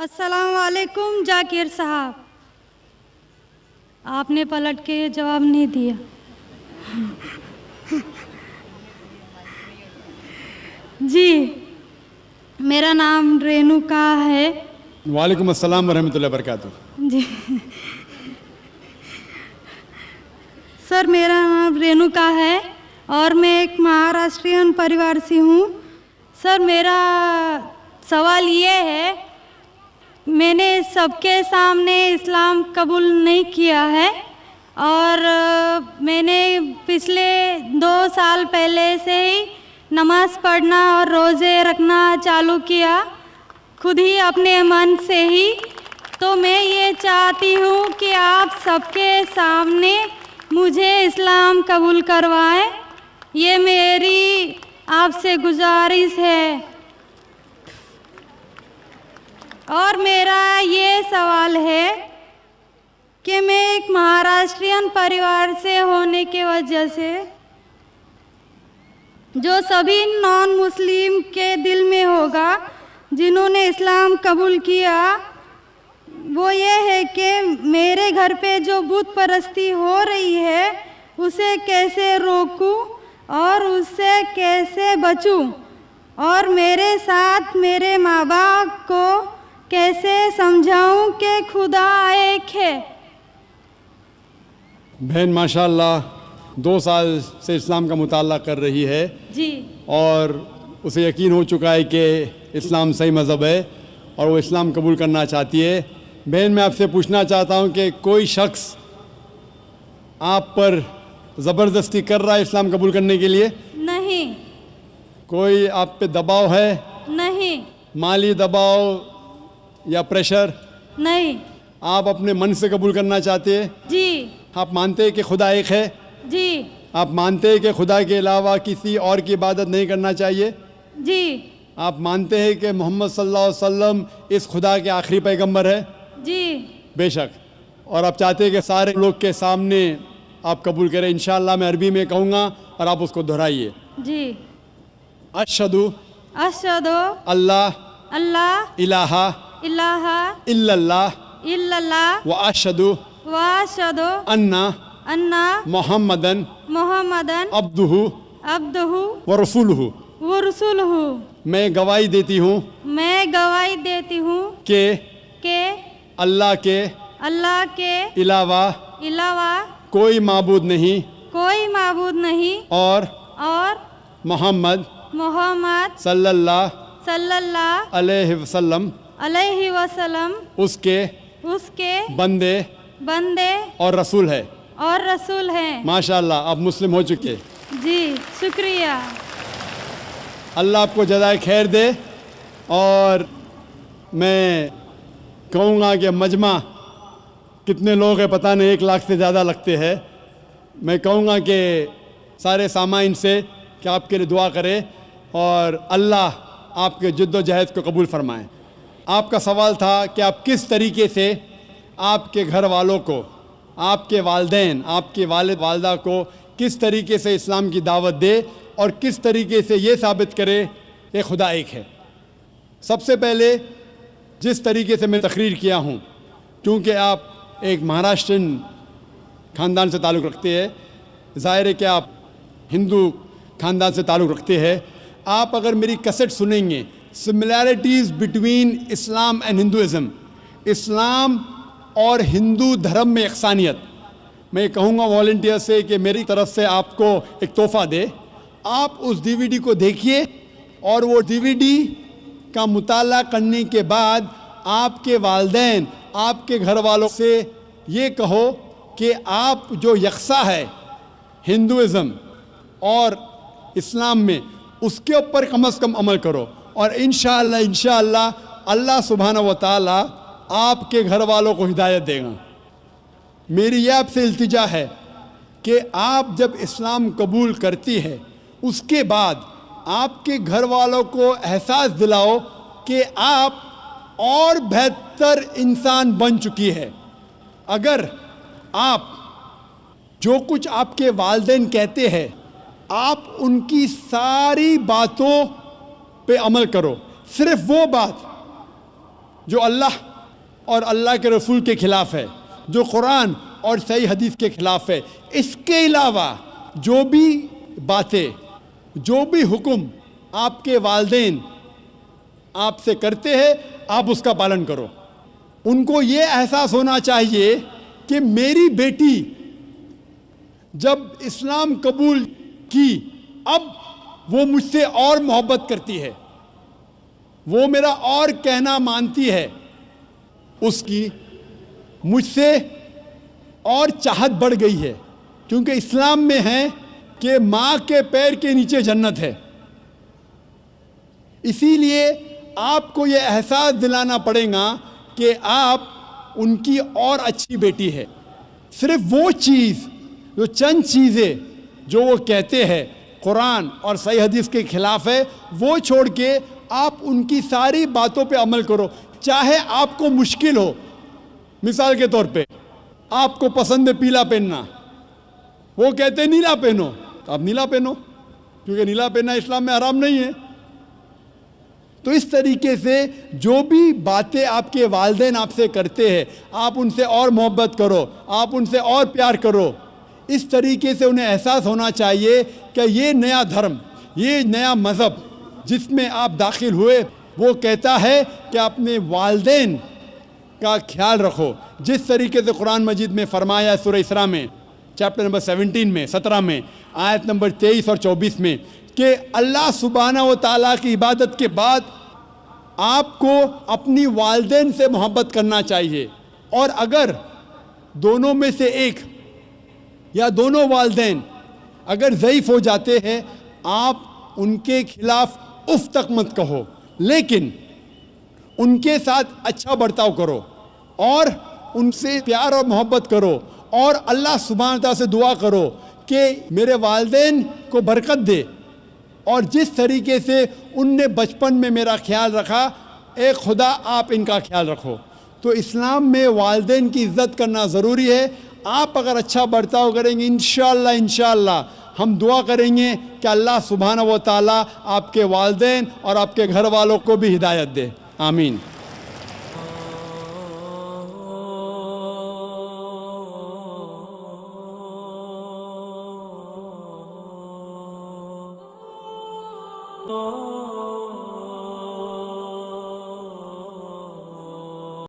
अस्सलाम वालेकुम जाकिर साहब, आपने पलट के जवाब नहीं दिया। जी, मेरा नाम रेणुका है। वालेकुम अस्सलाम वरहमतुल्लाहि वबरकातुहू। जी सर, मेरा नाम रेणुका है और मैं एक महाराष्ट्रियन परिवार से हूँ। सर, मेरा सवाल ये है, मैंने सबके सामने इस्लाम कबूल नहीं किया है और मैंने पिछले 2 साल पहले से ही नमाज़ पढ़ना और रोज़े रखना चालू किया, खुद ही अपने मन से ही। तो मैं ये चाहती हूँ कि आप सबके सामने मुझे इस्लाम कबूल करवाएं, ये मेरी आपसे गुजारिश है। और मेरा ये सवाल है कि मैं एक महाराष्ट्रियन परिवार से होने की वजह से जो सभी नॉन मुस्लिम के दिल में होगा जिन्होंने इस्लाम कबूल किया, वो ये है कि मेरे घर पे जो बुत परस्ती हो रही है उसे कैसे रोकूं और उससे कैसे बचूं, और मेरे साथ मेरे माँ बाप को कैसे समझाऊं कि खुदा एक है। बहन माशाअल्लाह 2 साल से इस्लाम का मुताला कर रही है जी, और उसे यकीन हो चुका है कि इस्लाम सही मज़हब है और वो इस्लाम कबूल करना चाहती है। बहन, मैं आपसे पूछना चाहता हूँ कि कोई शख्स आप पर ज़बरदस्ती कर रहा है इस्लाम कबूल करने के लिए? नहीं। कोई आप पे दबाव है? नहीं। माली दबाव या प्रेशर? नहीं। आप अपने मन से कबूल करना चाहते हैं? जी। आप मानते हैं कि खुदा एक है? जी। आप मानते हैं कि खुदा के अलावा किसी और की इबादत नहीं करना चाहिए? जी। आप मानते हैं कि मोहम्मद सल्लल्लाहु अलैहि वसल्लम इस खुदा के आखिरी पैगंबर है? जी। बेशक। और आप चाहते हैं कि सारे लोग के सामने आप कबूल करें? इंशाअल्लाह मैं अरबी में कहूँगा और आप उसको दोहराइए। जी। अशहदु अशहदु अल्लाह अल्लाह इलाहा इलाहा इल्लल्लाह इल्लल्लाह व अशहदु व अशहदु अन्ना अन्ना मोहम्मदन मुहम्मदन अब्दुहु अब्दुहु व रसूलुहु। व रसूलुहु। मैं गवाही देती हूँ मैं गवाही देती हूँ कि अल्लाह के अलावा कोई माबूद नहीं और मोहम्मद सल्लल्लाहु अलैहि वसल्लम उसके बंदे और रसूल है। माशाअल्लाह, आप मुस्लिम हो चुके। जी, शुक्रिया। अल्लाह आपको जज़ाए खैर दे। और मैं कहूँगा कि मजमा कितने लोग हैं पता नहीं, 1 लाख से ज़्यादा लगते हैं। मैं कहूँगा कि सारे सामाइन से कि आपके लिए दुआ करें और अल्लाह आपके जद्दोजहद को कबूल फरमाएं। आपका सवाल था कि आप किस तरीके से आपके घर वालों को, आपके वालिदैन, आपके वालिद वालदा को किस तरीके से इस्लाम की दावत दे और किस तरीके से ये साबित करे कि खुदा एक है। सबसे पहले जिस तरीके से मैं तकरीर किया हूँ, क्योंकि आप एक महाराष्ट्रन ख़ानदान से ताल्लुक़ रखते हैं, ज़ाहिर है कि आप हिंदू ख़ानदान से ताल्लुक़ रखते हैं। आप अगर मेरी कैसेट सुनेंगे, similarities between Islam and Hinduism, Islam और हिंदू धर्म में यकसानियत, मैं कहूँगा वॉलंटियर से कि मेरी तरफ से आपको एक तोहफ़ा दे। आप उस DVD को देखिए और वो DVD का मुताला करने के बाद आपके वालिदैन, आपके घर वालों से ये कहो कि आप जो यकसा है हिंदुइज़म और इस्लाम में, उसके ऊपर कम से कम अमल करो और इंशाअल्लाह अल्लाह सुब्हानहू व तआला आपके घर वालों को हिदायत देगा। मेरी यह आपसे इल्तिजा है कि आप जब इस्लाम कबूल करती है, उसके बाद आपके घर वालों को एहसास दिलाओ कि आप और बेहतर इंसान बन चुकी है। अगर आप जो कुछ आपके वालिदैन कहते हैं, आप उनकी सारी बातों पे अमल करो। सिर्फ वो बात جو اللہ اور اللہ کے رسول کے خلاف ہے، جو قرآن اور صحیح حدیث کے خلاف ہے. اس کے علاوہ جو بھی باتیں، جو بھی حکم آپ کے والدین آپ سے کرتے ہیں، آپ اس کا پالن کرو. ان کو یہ احساس ہونا چاہیے کہ میری بیٹی جب اسلام قبول کی، اب وہ مجھ سے اور محبت کرتی ہے، وہ میرا اور کہنا مانتی ہے، اس کی مجھ سے اور چاہت بڑھ گئی ہے. کیونکہ اسلام میں ہے کہ ماں کے پیر کے نیچے جنت ہے. اسی لیے آپ کو یہ احساس دلانا پڑے گا کہ آپ ان کی اور اچھی بیٹی ہے. صرف وہ چیز، جو چند چیزیں جو وہ کہتے ہیں قرآن اور صحیح حدیث کے خلاف ہے، وہ چھوڑ کے آپ ان کی ساری باتوں پہ عمل کرو، چاہے آپ کو مشکل ہو. مثال کے طور پہ آپ کو پسند ہے پیلا پہننا، وہ کہتے ہیں نیلا پہنو، تو آپ نیلا پہنو، کیونکہ نیلا پہننا اسلام میں حرام نہیں ہے. تو اس طریقے سے جو بھی باتیں آپ کے والدین آپ سے کرتے ہیں، آپ ان سے اور محبت کرو، آپ ان سے اور پیار کرو. اس طریقے سے انہیں احساس ہونا چاہیے کہ یہ نیا دھرم، یہ نیا مذہب جس میں آپ داخل ہوئے، وہ کہتا ہے کہ اپنے والدین کا خیال رکھو. جس طریقے سے قرآن مجید میں فرمایا سورہ اسراء میں چیپٹر نمبر 17 میں آیت نمبر 23 اور 24 میں کہ اللہ سبحانہ و تعالیٰ کی عبادت کے بعد آپ کو اپنی والدین سے محبت کرنا چاہیے. اور اگر دونوں میں سے ایک یا دونوں والدین اگر ضعیف ہو جاتے ہیں، آپ ان کے خلاف اف تک مت کہو، لیکن ان کے ساتھ اچھا برتاؤ کرو اور ان سے پیار اور محبت کرو، اور اللہ سبحانہ تعالیٰ سے دعا کرو کہ میرے والدین کو برکت دے، اور جس طریقے سے ان نے بچپن میں میرا خیال رکھا، اے خدا آپ ان کا خیال رکھو. تو اسلام میں والدین کی عزت کرنا ضروری ہے. آپ اگر اچھا برتاؤ کریں گے، انشاءاللہ ہم دعا کریں گے کہ اللہ سبحانہ و تعالیٰ آپ کے والدین اور آپ کے گھر والوں کو بھی ہدایت دے. آمین.